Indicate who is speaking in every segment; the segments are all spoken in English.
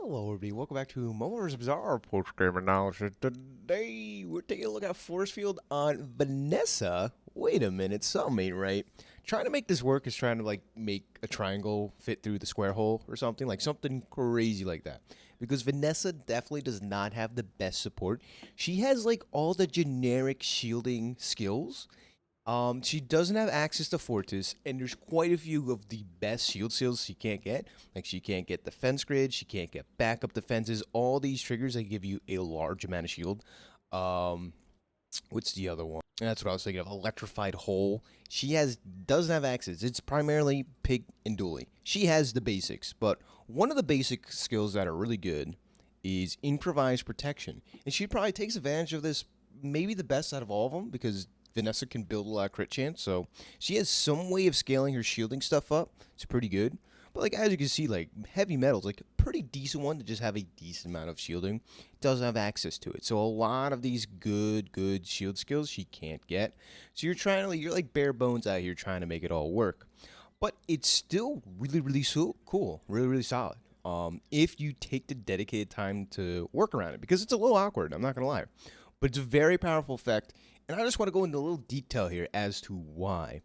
Speaker 1: Hello, everybody. Welcome back to MoMoVs The Bazaar post-game analysis. Today, we're taking a look at Forcefield on Vanessa. Wait a minute, something ain't right. Trying to make this work is trying to, like, make a triangle fit through the square hole or something. Like, something crazy like that. Because Vanessa definitely does not have the best support. She has, like, all the generic shielding skills. She doesn't have access to Fortis, and there's quite a few of the best shield skills she can't get. Like, she can't get defense grid, she can't get backup defenses, all these triggers that give you a large amount of shield. What's the other one? That's what I was thinking of, electrified hole. She doesn't have access. It's primarily pig and dually. She has the basics, but one of the basic skills that are really good is improvised protection. And she probably takes advantage of this, maybe the best out of all of them, because Vanessa can build a lot of crit chance, so she has some way of scaling her shielding stuff up. It's pretty good. But like, as you can see, like, heavy metal's like a pretty decent one to just have a decent amount of shielding. Doesn't have access to it. So a lot of these good shield skills she can't get. So you're like bare bones out here trying to make it all work. But it's still really cool. Really solid. If you take the dedicated time to work around it, because it's a little awkward, I'm not gonna lie. But it's a very powerful effect. And I just want to go into a little detail here as to why.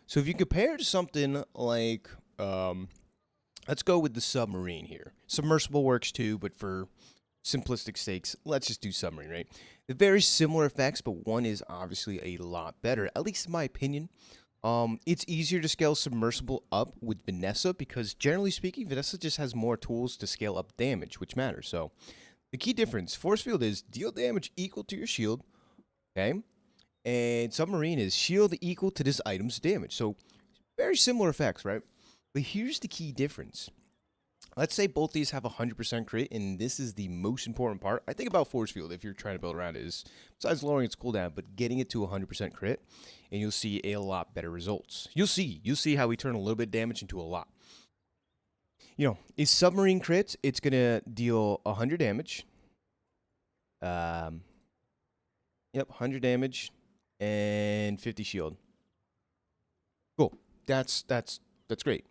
Speaker 1: So if you compare it to something like, let's go with the submarine here. Submersible works too, but for simplistic sakes, let's just do submarine, right? They're very similar effects, but one is obviously a lot better, at least in my opinion. It's easier to scale submersible up with Vanessa because, generally speaking, Vanessa just has more tools to scale up damage, which matters. So the key difference, Forcefield is deal damage equal to your shield, okay? And submarine is shield equal to this item's damage. So very similar effects, right? But here's the key difference. Let's say both these have 100% crit, and this is the most important part. I think about Forcefield, if you're trying to build around it, is besides lowering its cooldown, but getting it to 100% crit, and you'll see a lot better results. You'll see how we turn a little bit of damage into a lot. You know, is submarine crits, it's gonna deal 100 damage. Yep, 100 damage. And 50 shield. Cool. That's great.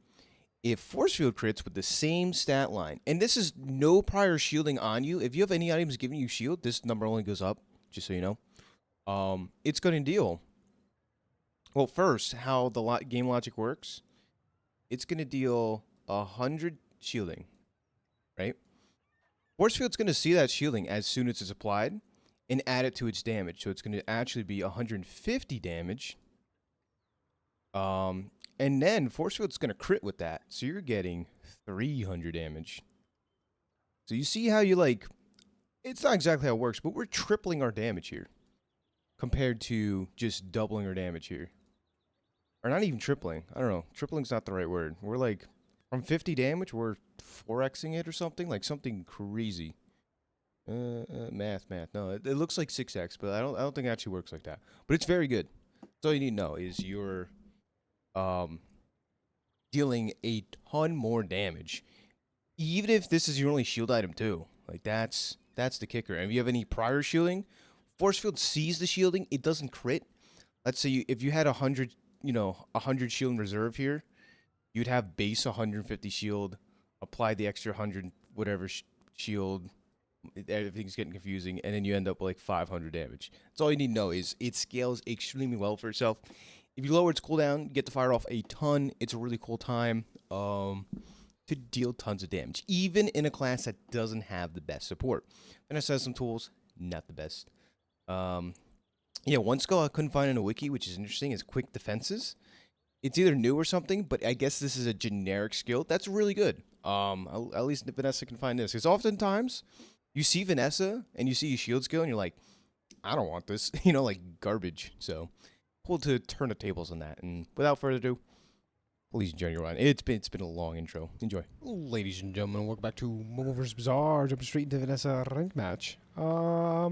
Speaker 1: If Forcefield crits with the same stat line, and this is no prior shielding on you, if you have any items giving you shield, this number only goes up, just so you know. It's going to deal. Well, first, how the game logic works, it's going to deal 100 shielding, right? Forcefield's going to see that shielding as soon as it's applied and add it to its damage. So it's going to actually be 150 damage. And then Forcefield's going to crit with that. So you're getting 300 damage. So you see how you, like, it's not exactly how it works, but we're tripling our damage here compared to just doubling our damage here. Or not even tripling. I don't know. Tripling's not the right word. We're like, from 50 damage, we're 4xing it or something. Like something crazy. Math. No, it looks like 6x, but I don't think it actually works like that. But it's very good. So all you need to know is you're dealing a ton more damage, even if this is your only shield item too. Like that's the kicker. And if you have any prior shielding, Forcefield sees the shielding. It doesn't crit. Let's say if you had 100, 100 shield in reserve here, you'd have base 150 shield, apply the extra 100 whatever shield. Everything's getting confusing, and then you end up with like 500 damage. That's all you need to know is it scales extremely well for itself. If you lower its cooldown, you get to fire off a ton. It's a really cool time to deal tons of damage, even in a class that doesn't have the best support. Vanessa has some tools, not the best. Yeah, one skill I couldn't find in a wiki, which is interesting, is quick defenses. It's either new or something, but I guess this is a generic skill. That's really good. At least Vanessa can find this, because oftentimes you see Vanessa and you see a shield skill and you're like, I don't want this, like garbage. So cool to turn the tables on that. And without further ado, please enjoy your run. It's been a long intro. Enjoy.
Speaker 2: Ladies and gentlemen, welcome back to MoMoVs The Bazaar. Jumping straight into Vanessa ranked match. I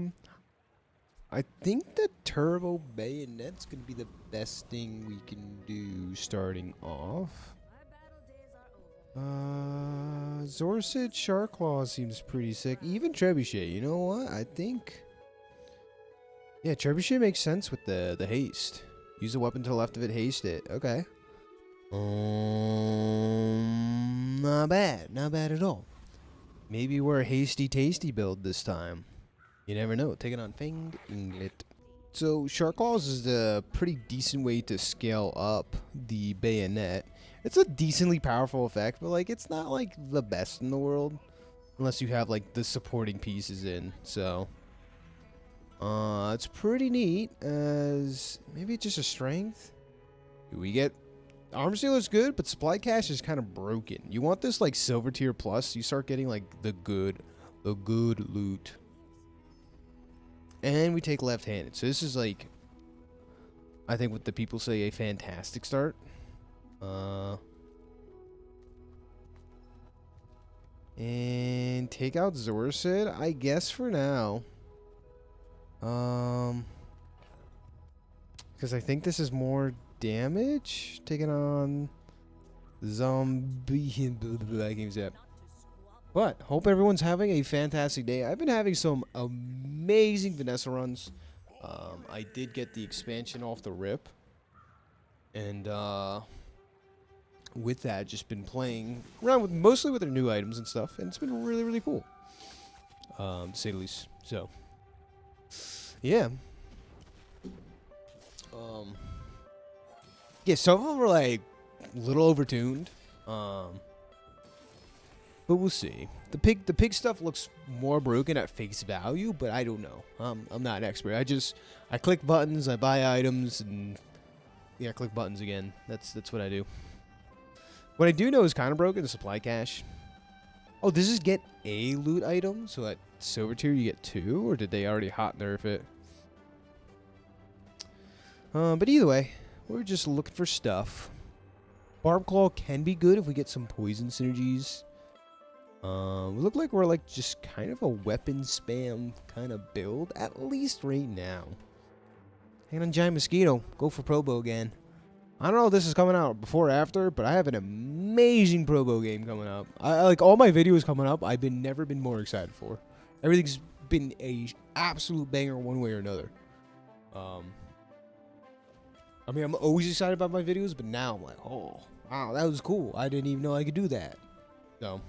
Speaker 2: think the Turbo Bayonet's gonna be the best thing we can do starting off. Zorsid Sharklaw seems pretty sick. Even Trebuchet, you know what? I think, yeah, Trebuchet makes sense with the haste. Use the weapon to the left of it, haste it. Okay. Not bad at all. Maybe we're a hasty tasty build this time. You never know. Taking on Fanged Inglet. So Shark Claws is a pretty decent way to scale up the bayonet. It's a decently powerful effect, but like it's not like the best in the world unless you have like the supporting pieces in. So it's pretty neat as maybe it's just a strength. We get arm seal is good, but supply cache is kind of broken. You want this like silver tier plus, you start getting like the good loot. And we take left-handed. So this is like, I think what the people say, a fantastic start. And take out Zorcid, I guess for now. Because I think this is more damage. Taking on zombie games up. But hope everyone's having a fantastic day. I've been having some amazing Vanessa runs. I did get the expansion off the rip, and with that, just been playing around with mostly with their new items and stuff, and it's been really cool, to say the least. So, yeah. Yeah, some of them are like a little overtuned. But we'll see. The pig stuff looks more broken at face value, but I don't know. I'm not an expert. I click buttons, I buy items, and yeah, click buttons again. That's what I do. What I do know is kind of broken, the supply cache. Oh, this is get a loot item, so at silver tier you get 2, or did they already hot nerf it? But either way, we're just looking for stuff. Barb Claw can be good if we get some poison synergies. We look like we're like just kind of a weapon spam kind of build, at least right now. Hang on, Giant Mosquito. Go for Probo again. I don't know if this is coming out before or after, but I have an amazing Probo game coming up. I like all my videos coming up. I've never been more excited for. Everything's been a absolute banger one way or another. I mean, I'm always excited about my videos, but now I'm like, oh, wow, that was cool. I didn't even know I could do that. So,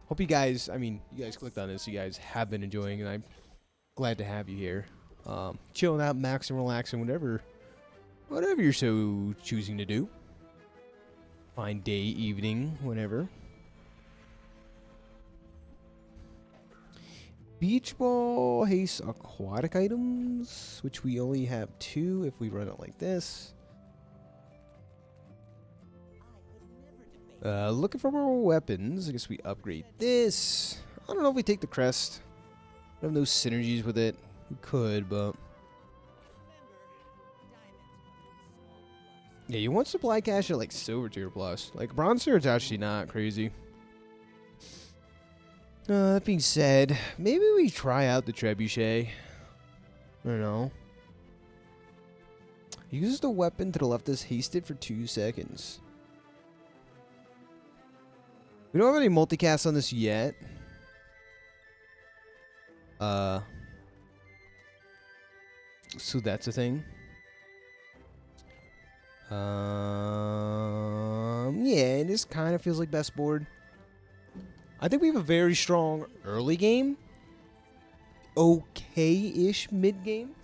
Speaker 2: hope you guys, you guys clicked on this. You guys have been enjoying, and I'm glad to have you here. Chilling out, maxing, relaxing, whatever you're so choosing to do. Fine day, evening, whatever. Beach ball haste aquatic items, which we only have 2 if we run it like this. Looking for more weapons. I guess we upgrade this. I don't know if we take the crest. I have no synergies with it. We could, but yeah, you want supply cache at like silver tier plus. Like bronze tier, it's actually not crazy. That being said, maybe we try out the trebuchet. I don't know. Uses the weapon to the left is hasted for 2 seconds. We don't have any multicast on this yet. So that's a thing. Yeah, this kind of feels like best board. I think we have a very strong early game. Okay-ish mid-game.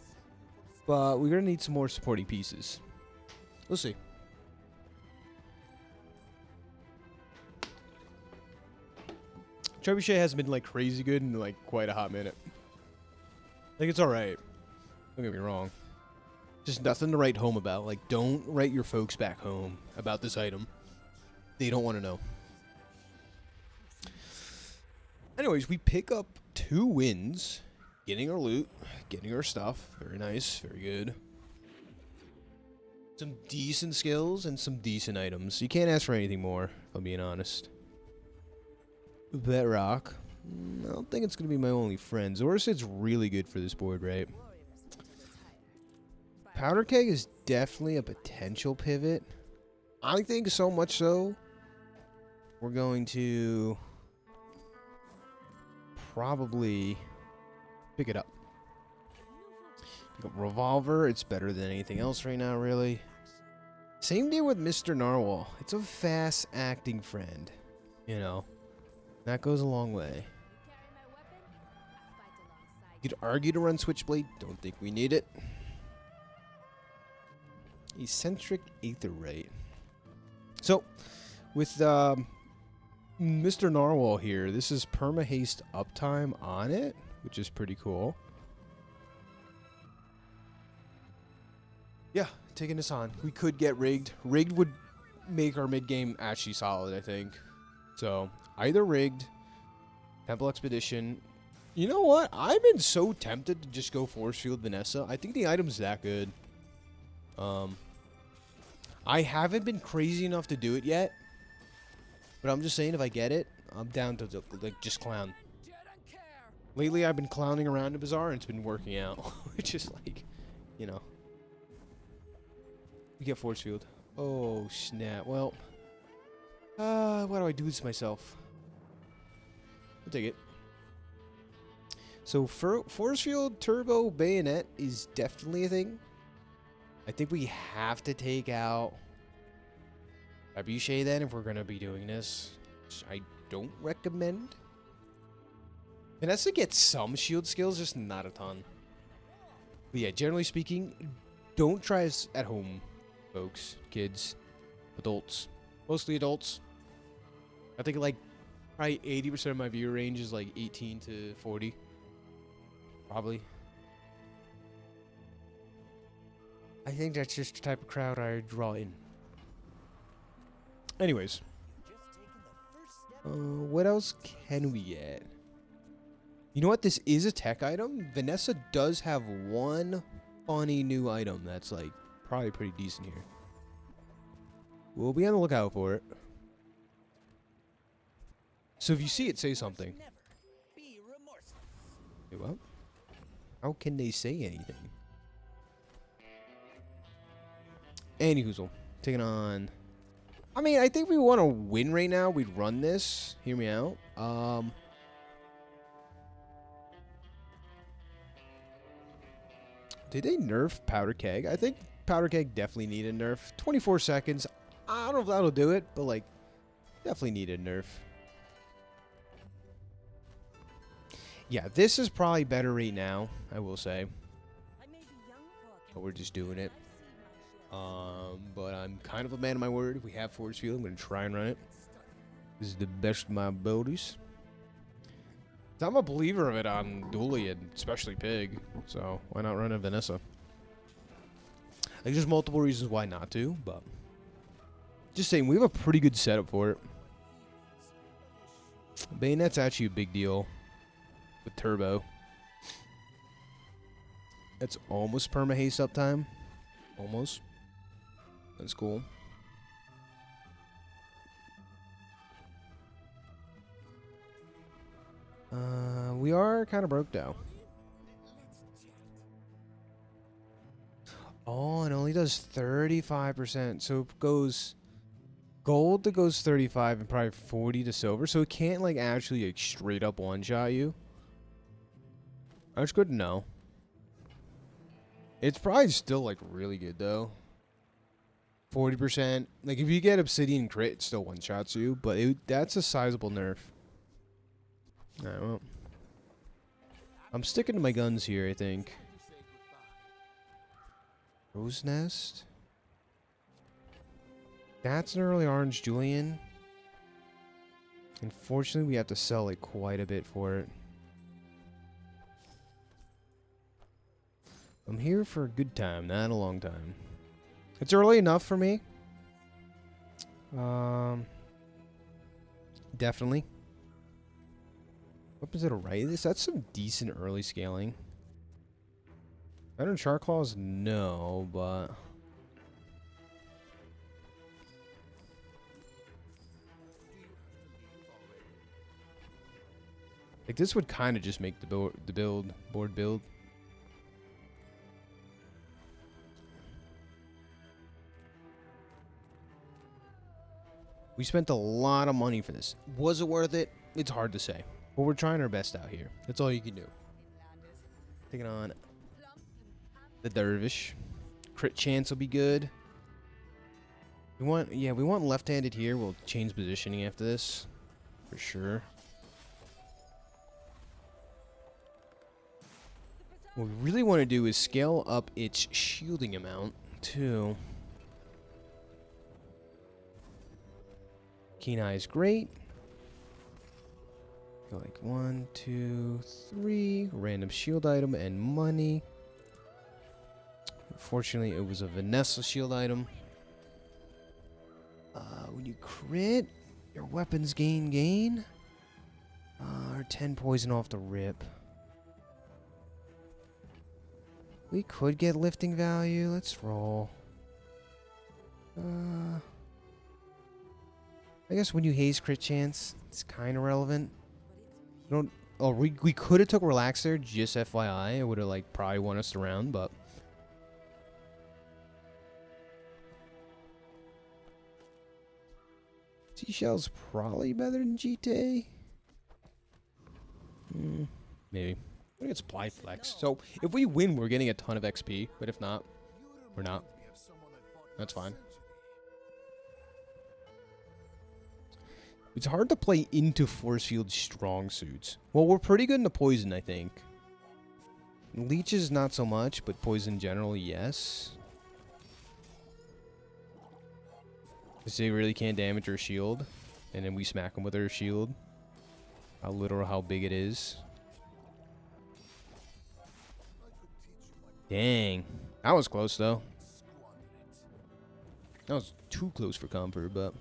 Speaker 2: But we're going to need some more supporting pieces. We'll see. Trebuchet hasn't been like crazy good in like quite a hot minute. I think it's alright. Don't get me wrong. Just nothing to write home about. Like, don't write your folks back home about this item. They don't want to know. Anyways, we pick up 2 wins. Getting our loot. Getting our stuff. Very nice. Very good. Some decent skills and some decent items. You can't ask for anything more, if I'm being honest. Bedrock. I don't think it's going to be my only friend. Zorcid's really good for this board, right? Powder Keg is definitely a potential pivot. I think so much so. We're going to probably pick it up. Pick up Revolver. It's better than anything else right now, really. Same deal with Mr. Narwhal. It's a fast-acting friend, you know. That goes a long way. You could argue to run Switchblade. Don't think we need it. Eccentric Aetherite. So, with Mr. Narwhal here, this is perma-haste uptime on it, which is pretty cool. Yeah, taking this on. We could get rigged. Rigged would make our mid-game actually solid, I think. So, either rigged, Temple Expedition. You know what? I've been so tempted to just go Forcefield Vanessa. I think the item's that good. I haven't been crazy enough to do it yet. But I'm just saying, if I get it, I'm down to, like, just clown. Lately, I've been clowning around the bazaar, and it's been working out. Which is, like, you know. We get Forcefield. Oh, snap. Well, why do I do this to myself? I'll take it. So, Forcefield Turbo Bayonet is definitely a thing. I think we have to take out Trebuchet then if we're going to be doing this, which I don't recommend. Vanessa gets some shield skills, just not a ton. But yeah, generally speaking, don't try this at home, folks, kids, adults, mostly adults. I think like probably 80% of my viewer range is like 18 to 40. Probably. I think that's just the type of crowd I draw in. Anyways. What else can we get? You know what? This is a tech item. Vanessa does have one funny new item that's like probably pretty decent here. We'll be on the lookout for it. So if you see it, say something. Wait, what? How can they say anything? Anyhoozle. Taking on... I mean, I think we want to win right now. We'd run this. Hear me out. Did they nerf Powder Keg? I think Powder Keg definitely needed a nerf. 24 seconds. I don't know if that'll do it, but, like, definitely needed a nerf. Yeah, this is probably better right now, I will say. But we're just doing it. But I'm kind of a man of my word. If we have Forcefield, I'm going to try and run it. This is the best of my abilities. I'm a believer of it on Dually and especially Pig. So why not run a Vanessa? Like, there's multiple reasons why not to, but just saying, we have a pretty good setup for it. Bayonet's actually a big deal with Turbo. That's almost perma-haste uptime. Almost. That's cool. We are kind of broke now. Oh, it only does 35%. So it goes gold that goes 35 and probably 40 to silver. So it can't like actually like straight up one-shot you. That's good to know. It's probably still like really good though. 40%. Like if you get Obsidian crit, it still one-shots you. But that's a sizable nerf. Alright, well. I'm sticking to my guns here, I think. Rose Nest. That's an early orange Julian. Unfortunately, we have to sell like quite a bit for it. I'm here for a good time, not a long time. It's early enough for me. Definitely. Weapons that are right. That's some decent early scaling. Better than Shark Claws? No, but... like, this would kind of just make the board build. We spent a lot of money for this. Was it worth it? It's hard to say. But we're trying our best out here. That's all you can do. Taking on the Dervish. Crit chance will be good. We want left-handed here. We'll change positioning after this. For sure. What we really want to do is scale up its shielding amount, too. Keen Eye is great. Go like 1, 2, 3. Random shield item and money. Unfortunately, it was a Vanessa shield item. When you crit, your weapons gain. Or 10 poison off the rip. We could get lifting value. Let's roll. I guess when you haze crit chance, it's kind of relevant. You don't. Oh, we could have took Relaxer, just FYI. It would have like probably won us around, but. Seashell's probably better than GTA. Maybe. I think it's supply flex. So if we win, we're getting a ton of XP. But if not, we're not. That's fine. It's hard to play into Forcefield's strong suits. Well, we're pretty good in the poison, I think. Leeches, not so much, but poison in general, yes. Because they really can't damage her shield. And then we smack them with her shield. How little, how big it is. Dang. That was close, though. That was too close for comfort, but...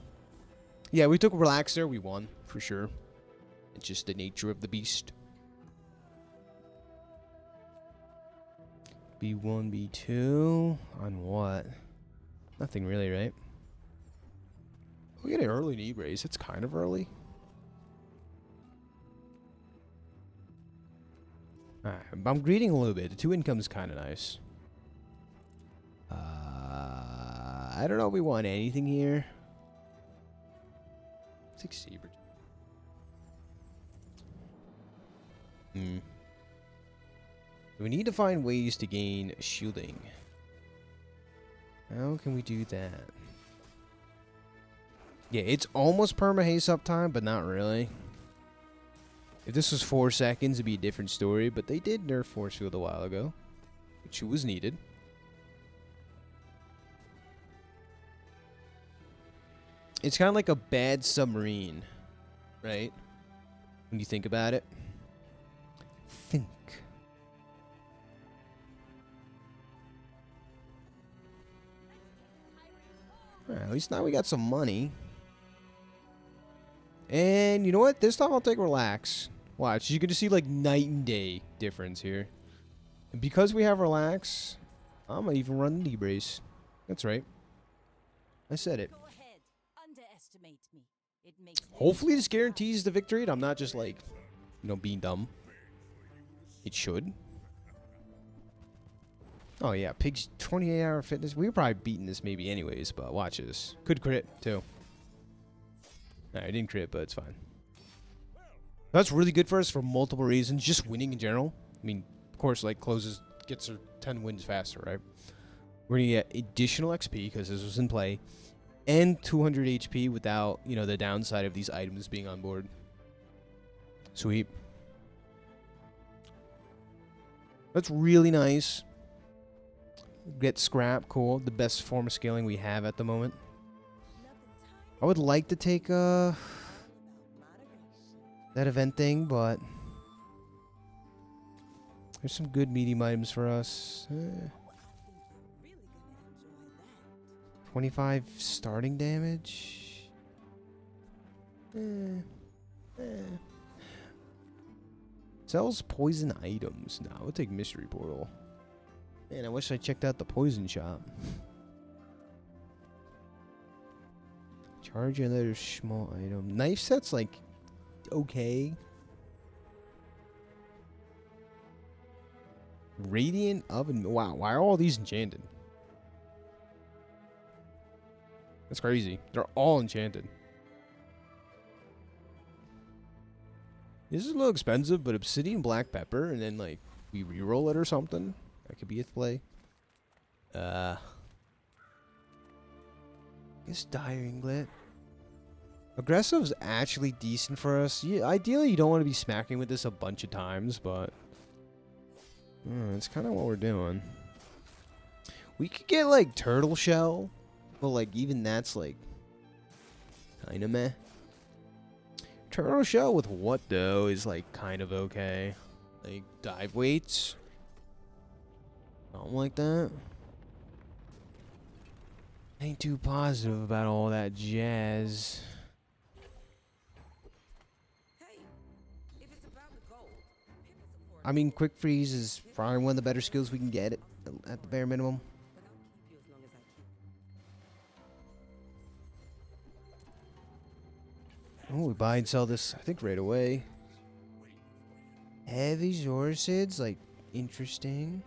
Speaker 2: Yeah, we took Relaxer. We won, for sure. It's just the nature of the beast. B1, B2. On what? Nothing really, right? We get an early knee brace. It's kind of early. Alright, I'm greeting a little bit. The 2 income is kind of nice. I don't know if we want anything here. Let's take Saber. We need to find ways to gain shielding. How can we do that? Yeah, it's almost perma-haste uptime, but not really. If this was 4 seconds, it'd be a different story, but they did nerf Forcefield a while ago, which was needed. It's kind of like a bad submarine, right? When you think about it. Think. Alright, at least now we got some money. And you know what? This time I'll take Relax. Watch, you can just see like night and day difference here. And because we have Relax, I'm gonna even run the knee brace. That's right. I said it. Hopefully this guarantees the victory and I'm not just like, you know, being dumb. It should. Oh yeah, Pig's 28-hour fitness. We were probably beating this maybe anyways, but watch this. Could crit too. Nah, I didn't crit, but it's fine. That's really good for us for multiple reasons. Just winning in general. I mean, of course, like closes gets her 10 wins faster, right? We're gonna get additional XP because this was in play. And 200 HP without, you know, the downside of these items being on board. Sweet. That's really nice. Get scrap, cool. The best form of scaling we have at the moment. I would like to take that event thing, but there's some good medium items for us. 25 starting damage. Sells poison items. Now we'll take mystery portal. Man, I wish I checked out the poison shop. Charge another small item. Knife set's like okay. Radiant oven. Wow, why are all these enchanted? That's crazy. They're all enchanted. This is a little expensive, but obsidian black pepper, and then like we reroll it or something. That could be a play. Guess dire inglet. Aggressive's actually decent for us. Yeah, ideally you don't want to be smacking with this a bunch of times, but That's kind of what we're doing. We could get like turtle shell, but like even that's like kind of meh. Turtle shell with what though is like kind of okay. Like dive weights, something like that. Ain't too positive about all that jazz. I mean, quick freeze is probably one of the better skills we can get at the bare minimum. Oh, we buy and sell this, I think, right away. Heavy Zorsids, like, interesting.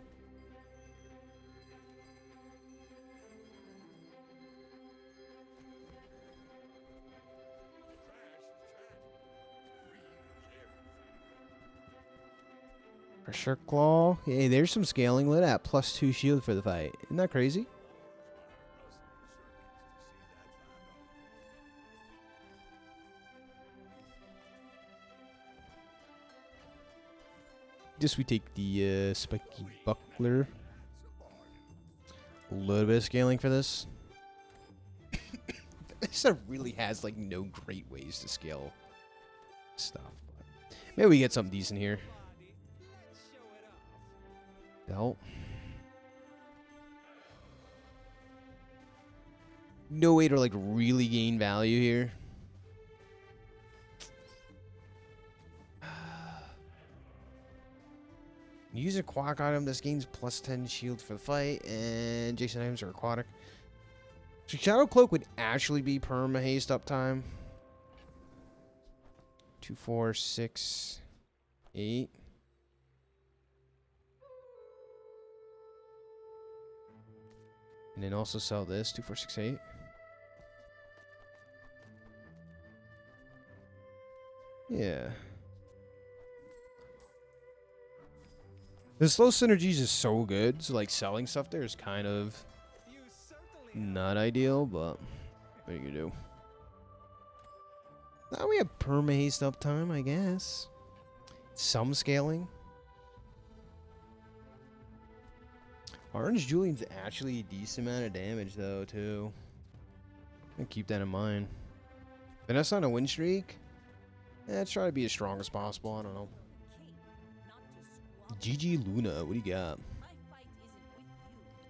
Speaker 2: Pressure Claw. Hey, there's some scaling lit at +2 shield for the fight. Isn't that crazy? Just we take the spiky buckler. A little bit of scaling for this. This really has like no great ways to scale stuff. But maybe we get something decent here. Belt. No way to like really gain value here. Use a quack item. This gains +10 shield for the fight, and Jason items are aquatic. So Shadow Cloak would actually be perma haste uptime. 2, 4, 6, 8. And then also sell this 2, 4, 6, 8. Yeah. The slow synergies is so good, so like selling stuff there is kind of not ideal, but what are you gonna do? Now we have perma haste uptime, I guess. Some scaling. Orange Julian's actually a decent amount of damage though, too. And keep that in mind. Vanessa on a win streak? Let's try to be as strong as possible, I don't know. GG Luna, what do you got?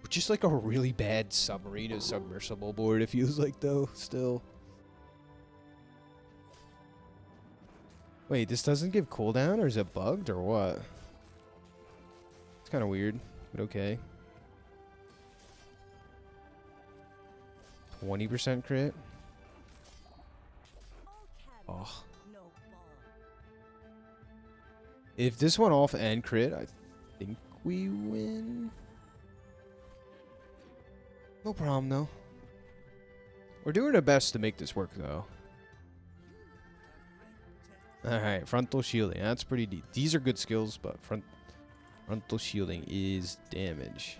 Speaker 2: Just like a really bad submarine or submersible board, it feels like, though, still. Wait, this doesn't give cooldown, or is it bugged, or what? It's kind of weird, but okay. 20% crit? Oh. If this went off and crit, I think we win. No problem, though. We're doing our best to make this work, though. Alright, frontal shielding. That's pretty deep. These are good skills, but frontal shielding is damage.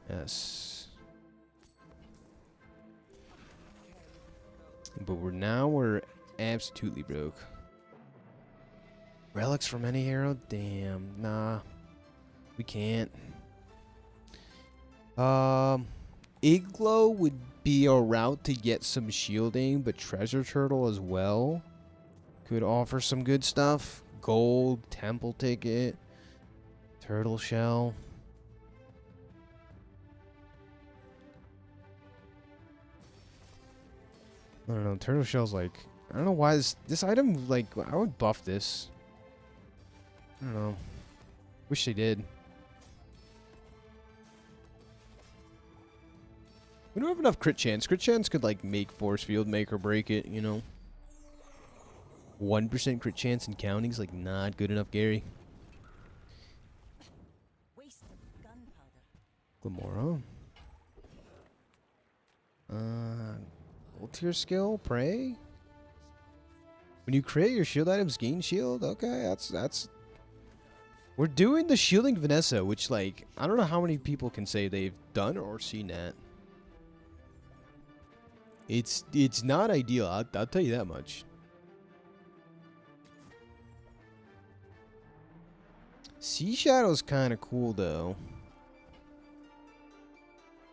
Speaker 2: Yes. But we're absolutely broke. Relics from any hero? Damn, nah. We can't. Igloo would be a route to get some shielding, but Treasure Turtle as well could offer some good stuff. Gold, Temple Ticket, Turtle Shell. I don't know, Turtle Shell's like, I don't know why this item, like, I would buff this. I don't know. Wish they did. We don't have enough crit chance. Crit chance could, like, make Forcefield make or break it, you know? 1% crit chance in counting's, like, not good enough, Gary. Glamora. Gold tier skill, Pray. When you create your shield items, gain shield. Okay, that's. We're doing the shielding Vanessa, which, like, I don't know how many people can say they've done or seen that. It's not ideal. I'll tell you that much. Sea Shadow's kind of cool, though.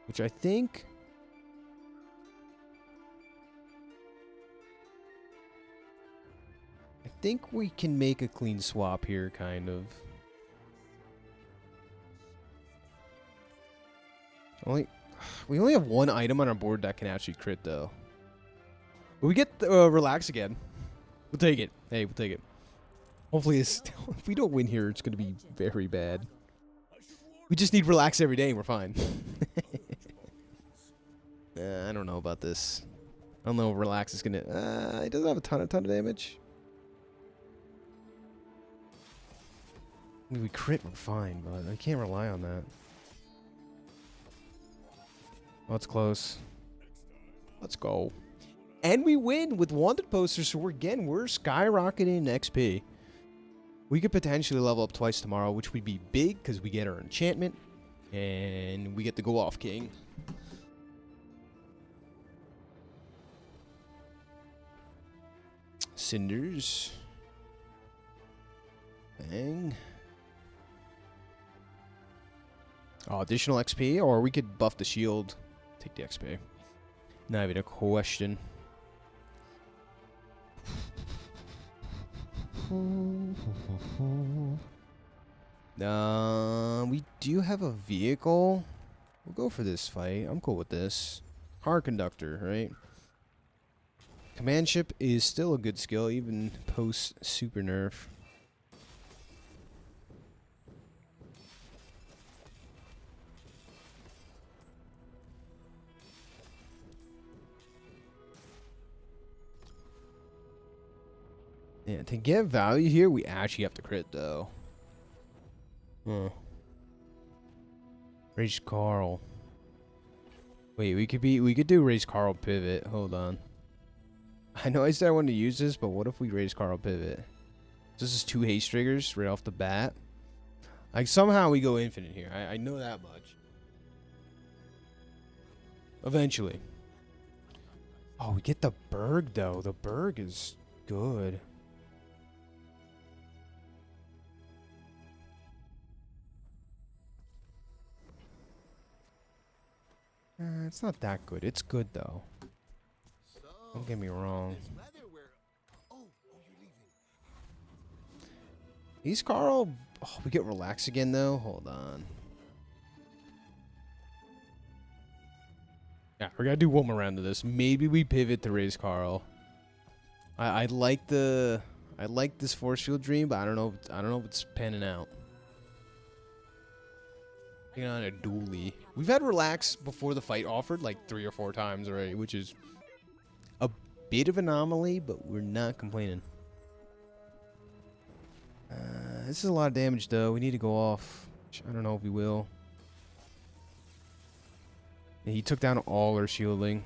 Speaker 2: Which I think... we can make a clean swap here, kind of. We only have one item on our board that can actually crit, though. But we get Relax again. We'll take it. Hey, we'll take it. Hopefully, if we don't win here, it's going to be very bad. We just need Relax every day and we're fine. I don't know about this. I don't know if Relax is going to... it doesn't have a ton of damage. I mean, we crit, we're fine, but I can't rely on that. Oh, it's close. Let's go. And we win with Wanted Posters, so we're skyrocketing in XP. We could potentially level up twice tomorrow, which would be big because we get our enchantment and we get to go off king. Cinders. Bang. Oh, additional XP, or we could buff the shield. Take the XP. Not even a question. We do have a vehicle. We'll go for this fight. I'm cool with this. Hard conductor, right? Command ship is still a good skill, even post super nerf. Yeah, to get value here, we actually have to crit, though. Huh. Raise Carl. Wait, we could do Raise Carl pivot. Hold on. I know I said I wanted to use this, but what if we Raise Carl pivot? This is 2 haste triggers right off the bat. Like, somehow we go infinite here. I know that much. Eventually. Oh, we get the Berg, though. The Berg is good. It's not that good. It's good, though. Don't get me wrong. He's Carl. Oh, we get Relax again, though. Hold on. Yeah, we're gonna do one more round of this. Maybe we pivot to Raise Carl. I like this Forcefield dream, but I don't know if it's panning out. On a dually. We've had Relax before the fight offered like 3 or 4 times already, which is a bit of an anomaly, but we're not complaining. This is a lot of damage, though. We need to go off. I don't know if we will. Yeah, he took down all our shielding.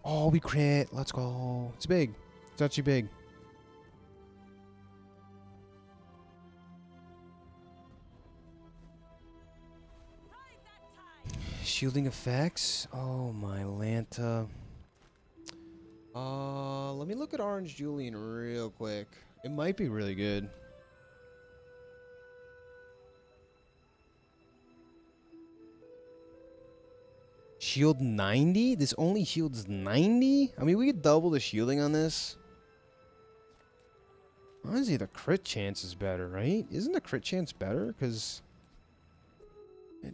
Speaker 2: Oh, we crit. Let's go. It's big. It's actually big. Shielding effects. Oh, my Lanta. Let me look at Orange Julian real quick. It might be really good. Shield 90? This only shields 90? I mean, we could double the shielding on this. Honestly, the crit chance is better, right? Isn't the crit chance better? Because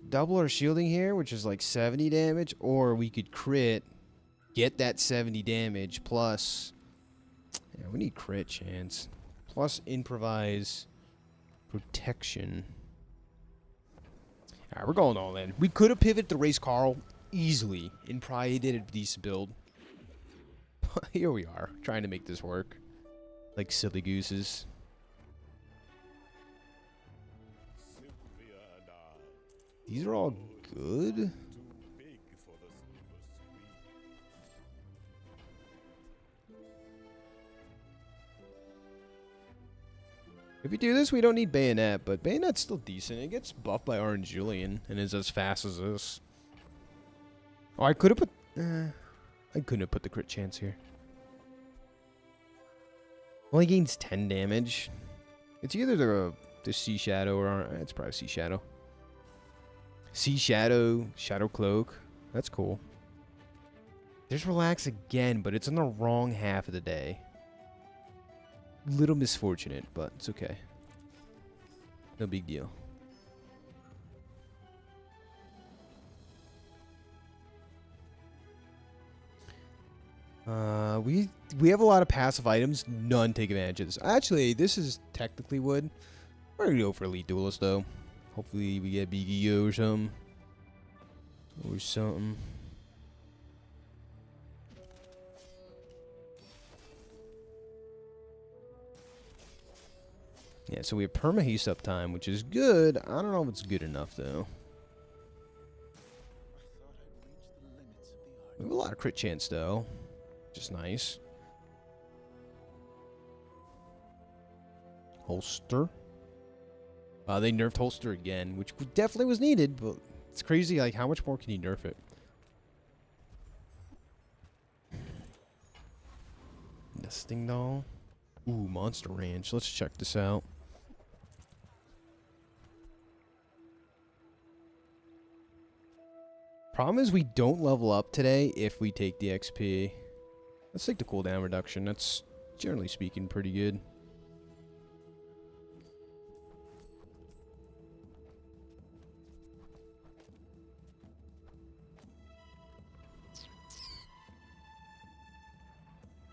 Speaker 2: double our shielding here, which is like 70 damage, or we could crit, get that 70 damage, plus... Yeah, we need crit chance. Plus improvise protection. Alright, we're going all in. We could have pivoted to Raise Carl easily and probably did a decent build. Here we are, trying to make this work. Like silly gooses. These are all good. If we do this, we don't need Bayonet, but Bayonet's still decent. It gets buffed by Orange Julian and is as fast as this. Oh, I could have put... I couldn't have put the crit chance here. Only gains 10 damage. It's either the Sea Shadow or... It's probably Sea Shadow. Sea Shadow, Shadow Cloak. That's cool. There's Relax again, but it's on the wrong half of the day. Little misfortunate, but it's okay. No big deal. We have a lot of passive items. None take advantage of this. Actually, this is technically wood. We're gonna go for Elite Duelist though. Hopefully we get BGO or something. Or something. Yeah, so we have perma haste uptime, which is good. I don't know if it's good enough though. We have a lot of crit chance though. Just nice. Holster. They nerfed holster again, which definitely was needed, but it's crazy. Like, how much more can you nerf it? Nesting doll. Ooh, Monster Ranch. Let's check this out. Problem is we don't level up today if we take the XP. Let's take the cooldown reduction. That's, generally speaking, pretty good.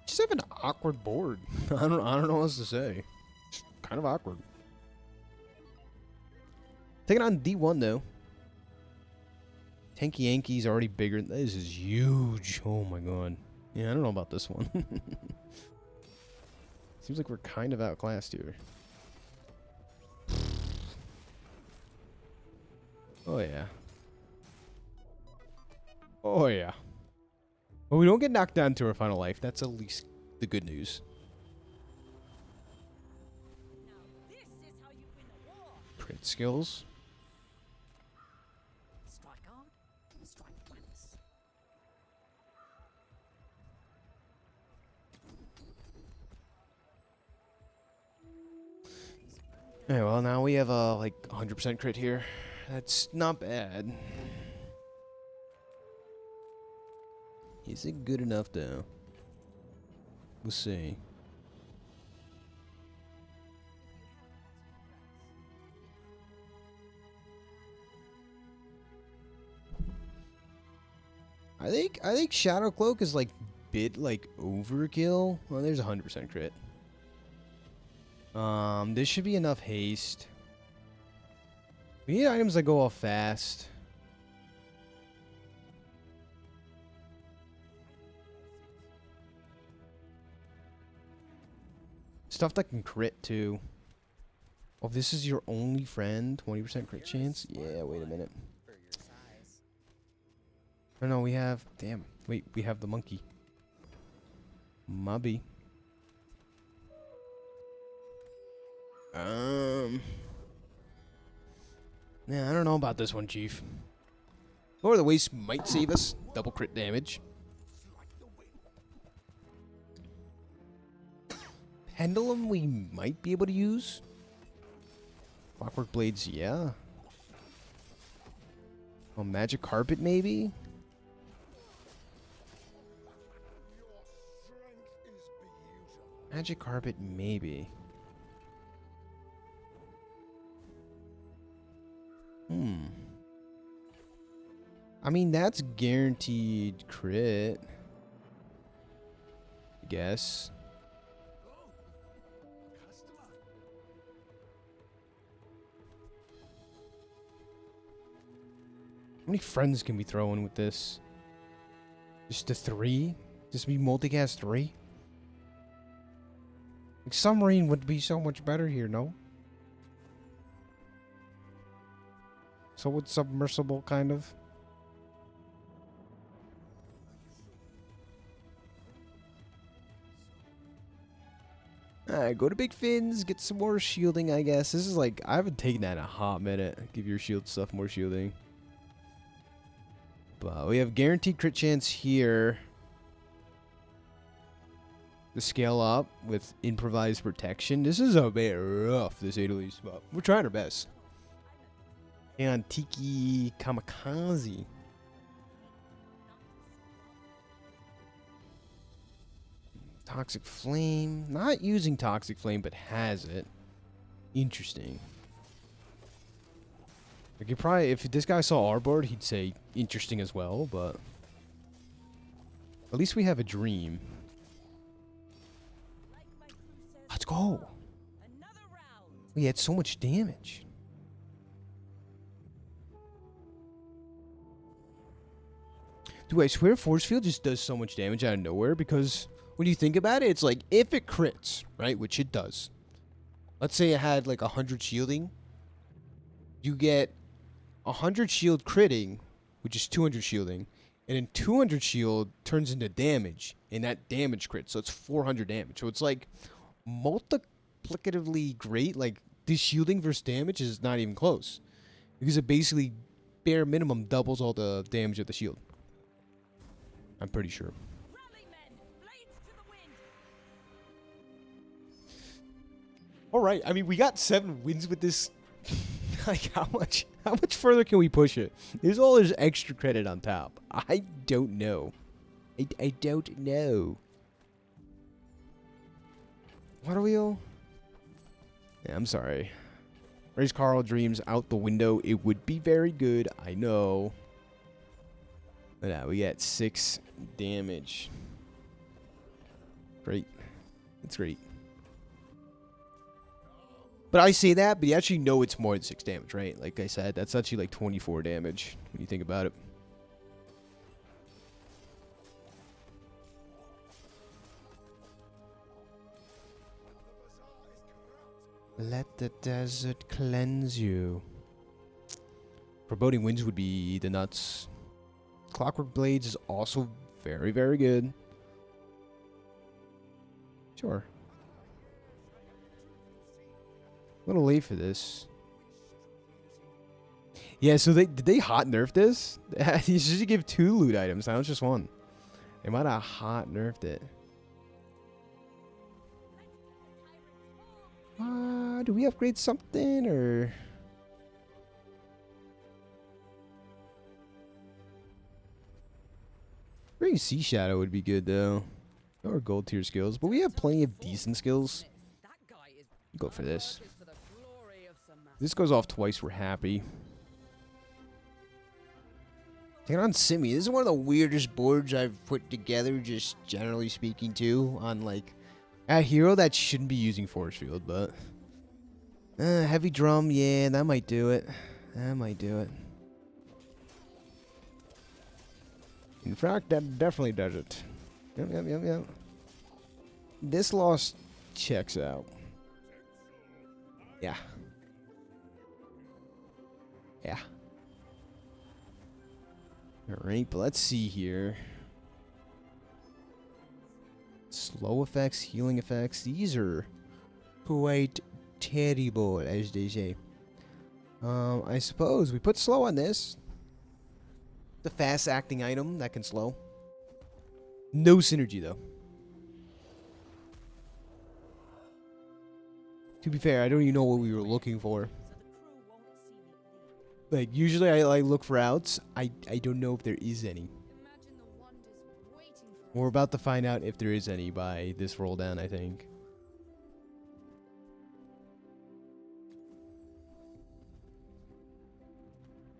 Speaker 2: Just have an awkward board. I don't know what else to say. Just kind of awkward. Taking on D1 though. Tanky Yankee's already bigger. This is huge. Oh my god. Yeah, I don't know about this one. Seems like we're kind of outclassed here. Oh yeah. Oh yeah. Well, we don't get knocked down to our final life. That's at least the good news. Crit skills.
Speaker 3: Strike hard, strike once.
Speaker 2: Okay, well now we have like 100% crit here. That's not bad. Is it good enough though? We'll see. I think Shadow Cloak is like bit like overkill. Well, there's 100% crit. This should be enough haste. We need items that go off fast. Stuff that can crit too. Oh, this is your only friend? 20% crit chance? Yeah, wait a minute. Oh no, we have... Damn. Wait, we have the monkey. Mubby. Yeah, I don't know about this one, Chief. Or the waste might save us. Double crit damage. Pendulum we might be able to use. Clockwork Blades, yeah. Oh, Magic Carpet maybe? Magic Carpet maybe. I mean, that's guaranteed crit. I guess. How many friends can we throw in with this? Just a 3? Just be multicast 3? Like, submarine would be so much better here, no? So would submersible, kind of. Alright, go to Big Fins, get some more shielding, I guess. This is like, I haven't taken that in a hot minute. Give your shield stuff more shielding. But we have guaranteed crit chance here. the scale up with improvised protection. This is a bit rough, this Italy spot. We're trying our best. And Tiki Kamikaze. Toxic Flame. Not using Toxic Flame, but has it. Interesting. Like, you probably, if this guy saw our board, he'd say interesting as well, but at least we have a dream. Let's go. We had so much damage. Dude, I swear Forcefield just does so much damage out of nowhere, because when you think about it, it's like, if it crits, right, which it does. Let's say it had like 100 shielding. You get 100 shield critting, which is 200 shielding, and then 200 shield turns into damage, and that damage crit, so it's 400 damage. So it's like multiplicatively great. Like, this shielding versus damage is not even close, because it basically bare minimum doubles all the damage of the shield. I'm pretty sure. All right, I mean, we got 7 wins with this. Like, how much further can we push it? There's all this extra credit on top. I don't know. I don't know. Water wheel? Yeah, I'm sorry. Raise Carl Dreams out the window. It would be very good. I know. But yeah, we get 6 damage. Great. It's great. But I say that, but you actually know it's more than 6 damage, right? Like I said, that's actually like 24 damage when you think about it. Let the desert cleanse you. Foreboding Winds would be the nuts. Clockwork Blades is also very, very good. Sure. A little late for this. Yeah, so did they hot nerf this? You should give 2 loot items. Now it's just 1. They might have hot nerfed it. Do we upgrade something or? Maybe Sea Shadow would be good though. Or gold tier skills, but we have plenty of decent skills. Go for this. This goes off twice, we're happy. Taking on Simi. This is one of the weirdest boards I've put together, just generally speaking, too. On, like, a hero that shouldn't be using Forcefield, but heavy drum, yeah, that might do it. That might do it. In fact, that definitely does it. Yep. This loss checks out. Yeah. Yeah. Alright, but let's see here. Slow effects, healing effects. These are quite terrible, as they say. I suppose we put slow on this. The fast acting item that can slow. No synergy, though. To be fair, I don't even know what we were looking for. Like, usually I look for outs. I don't know if there is any. We're about to find out if there is any by this roll down, I think.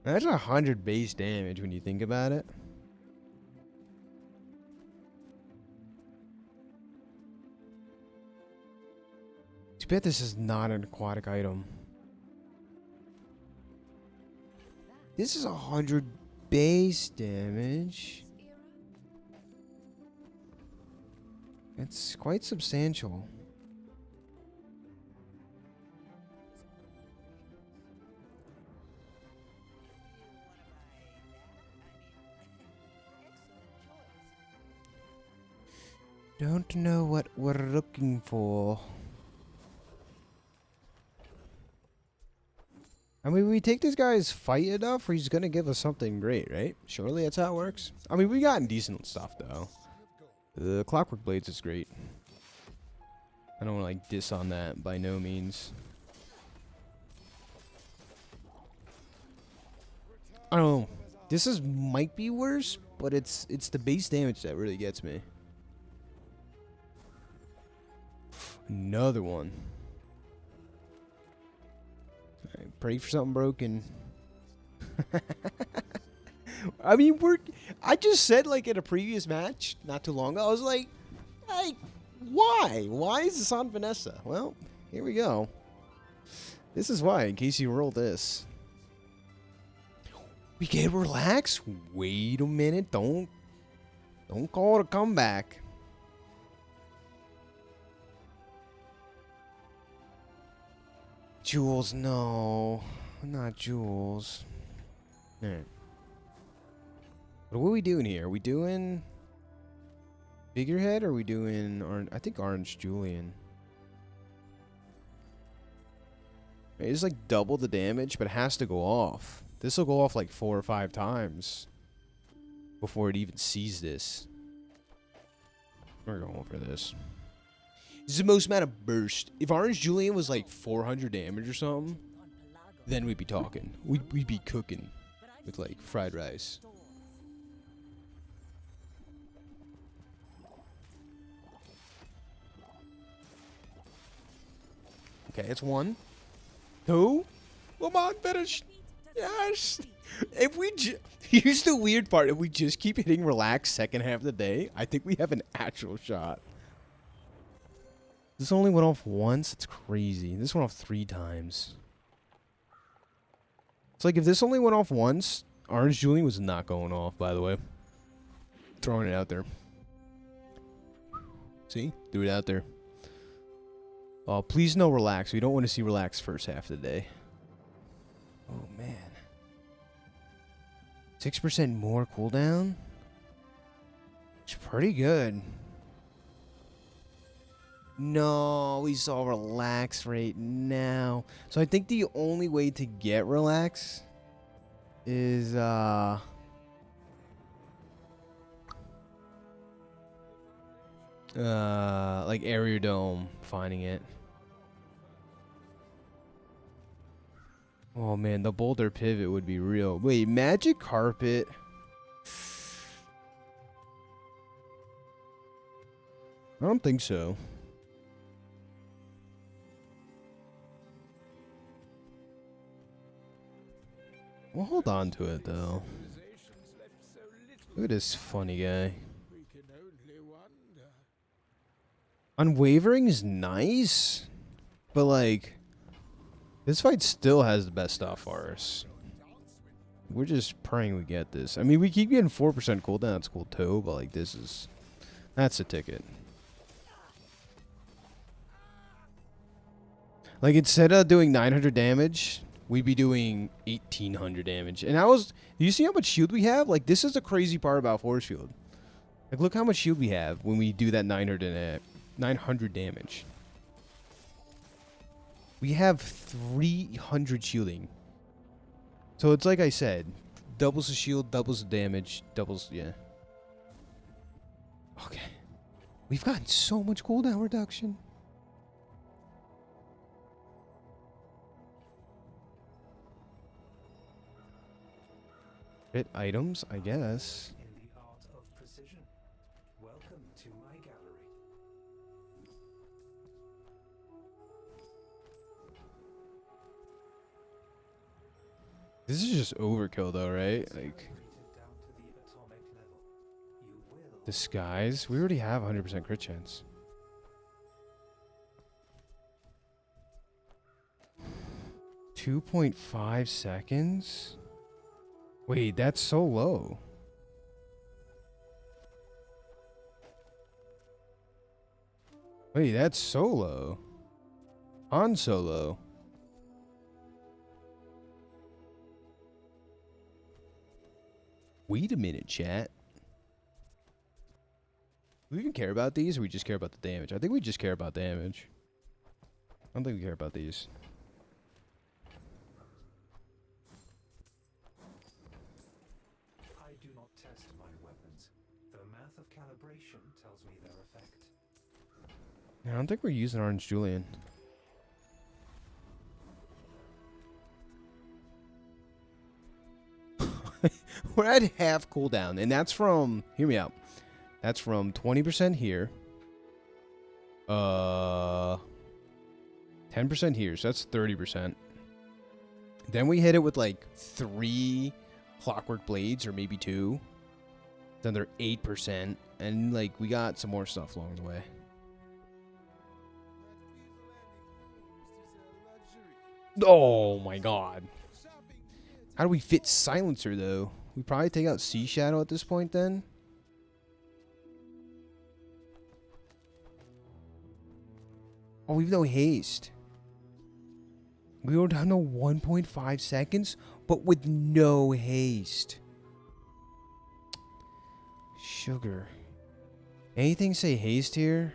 Speaker 2: That's 100 base damage when you think about it. Too bad this is not an aquatic item. This is 100 base damage. It's quite substantial. Don't know what we're looking for. I mean, we take this guy's fight enough, or he's gonna give us something great, right? Surely that's how it works. I mean, we gotten decent stuff though. The Clockwork Blades is great. I don't want to like diss on that by no means. I don't know. This might be worse, but it's the base damage that really gets me. Another one. Alright, pray for something broken. I mean, I just said like in a previous match not too long ago, I was like, why? Why is this on Vanessa? Well, here we go. This is why, in case you roll this. We can relax. Wait a minute. Don't call it a comeback. Jules, no. Not Jules. Alright. What are we doing here? Are we doing figurehead or are we doing orange? I think orange Julian. It's like double the damage, but it has to go off. This will go off like 4 or 5 times before it even sees this. We're going for this. This is the most amount of burst. If Orange Julian was like 400 damage or something, then we'd be talking. We'd be cooking with like fried rice. Okay, it's 1. 2. Come on, finish. Yes. If we here's the weird part. If we just keep hitting relax second half of the day, I think we have an actual shot. This only went off once. It's crazy. This went off 3 times. It's like if this only went off once, Orange Julian was not going off, by the way. Throwing it out there. See? Threw it out there. Oh, please no relax. We don't want to see relax first half of the day. Oh, man. 6% more cooldown? It's pretty good. No, we saw relax right now. So I think the only way to get relax is like Aerodome finding it. Oh man, the boulder pivot would be real. Wait, magic carpet. I don't think so. We'll hold on to it though. Look at this funny guy. Unwavering is nice, but like this fight still has the best stuff for us. We're just praying we get this. I mean, we keep getting 4% cooldown. That's cool too, but like that's a ticket. Like instead of doing 900 damage, we'd be doing 1800 damage. And do you see how much shield we have? Like this is the crazy part about Forcefield. Like look how much shield we have when we do that 900 damage. We have 300 shielding. So it's like I said, doubles the shield, doubles the damage, doubles, yeah. Okay. We've gotten so much cooldown reduction. Hit items, I guess.
Speaker 4: In the art of precision. Welcome to my gallery.
Speaker 2: This is just overkill though, right? Like
Speaker 4: Down to the atomic level. You will
Speaker 2: disguise. We already have 100% crit chance. .5 seconds? Wait, that's so low. Wait, that's so low. Han Solo. Wait a minute, chat. Do we even care about these, or we just care about the damage? I think we just care about damage. I don't think we care about these.
Speaker 4: I do not test my weapons. The math of calibration tells me their effect.
Speaker 2: I don't think we're using Orange Julian. We're at half cooldown, and that's from, hear me out, that's from 20% here, 10% here, so that's 30%. Then we hit it with like 3 clockwork blades, or maybe 2. Then they're 8%, and like we got some more stuff along the way. Oh my god. How do we fit Silencer, though? We probably take out Sea Shadow at this point, then? Oh, we've no haste. We go down to 1.5 seconds, but with no haste. Sugar. Anything say haste here?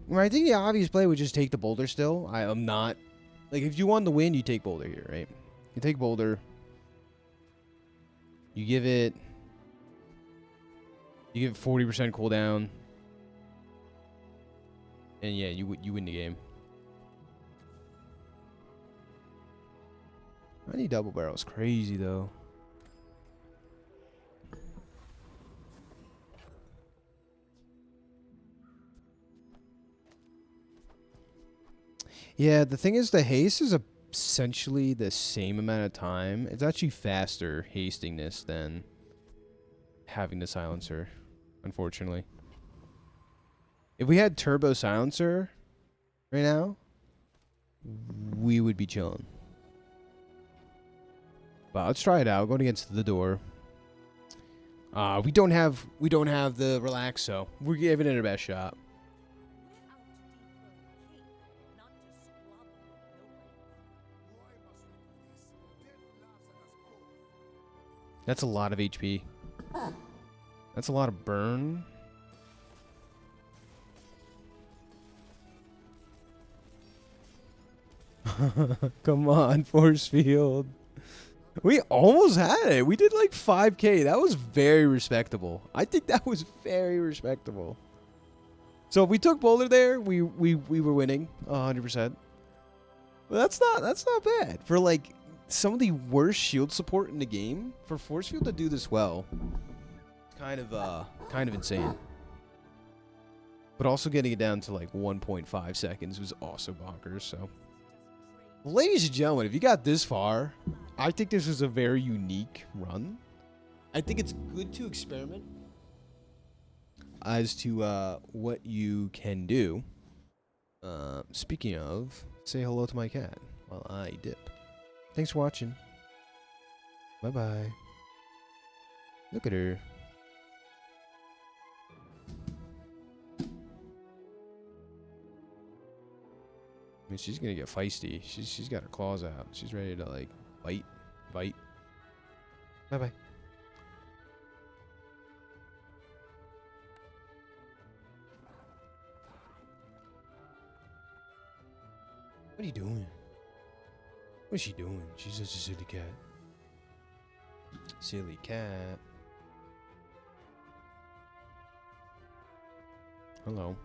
Speaker 2: Well, I think the obvious play would just take the boulder still. I'm not... Like, if you want the win, you take boulder here, right? You take boulder. You give it 40% cooldown. And yeah, you win the game. I need double barrels. Crazy, though. Yeah, the thing is, the haste is essentially the same amount of time. It's actually faster hasting this than having the silencer, unfortunately. If we had turbo silencer right now, we would be chilling. But let's try it out. Going against the door. We don't have the relax, so we're giving it our best shot. That's a lot of HP. That's a lot of burn. Come on, Forcefield. We almost had it. We did like 5K. That was very respectable. I think that was very respectable. So if we took Boulder there, we were winning 100%. But that's not bad for like some of the worst shield support in the game. For Forcefield to do this well, kind of insane. But also getting it down to like 1.5 seconds was also bonkers. So, ladies and gentlemen, if you got this far, I think this is a very unique run. I think it's good to experiment as to what you can do. Speaking of, say hello to my cat while I dip. Thanks for watching. Bye-bye. Look at her. I mean, she's gonna get feisty. She's got her claws out. She's ready to like bite. Bye bye. What are you doing? What is she doing? She's such a silly cat. Silly cat. Hello.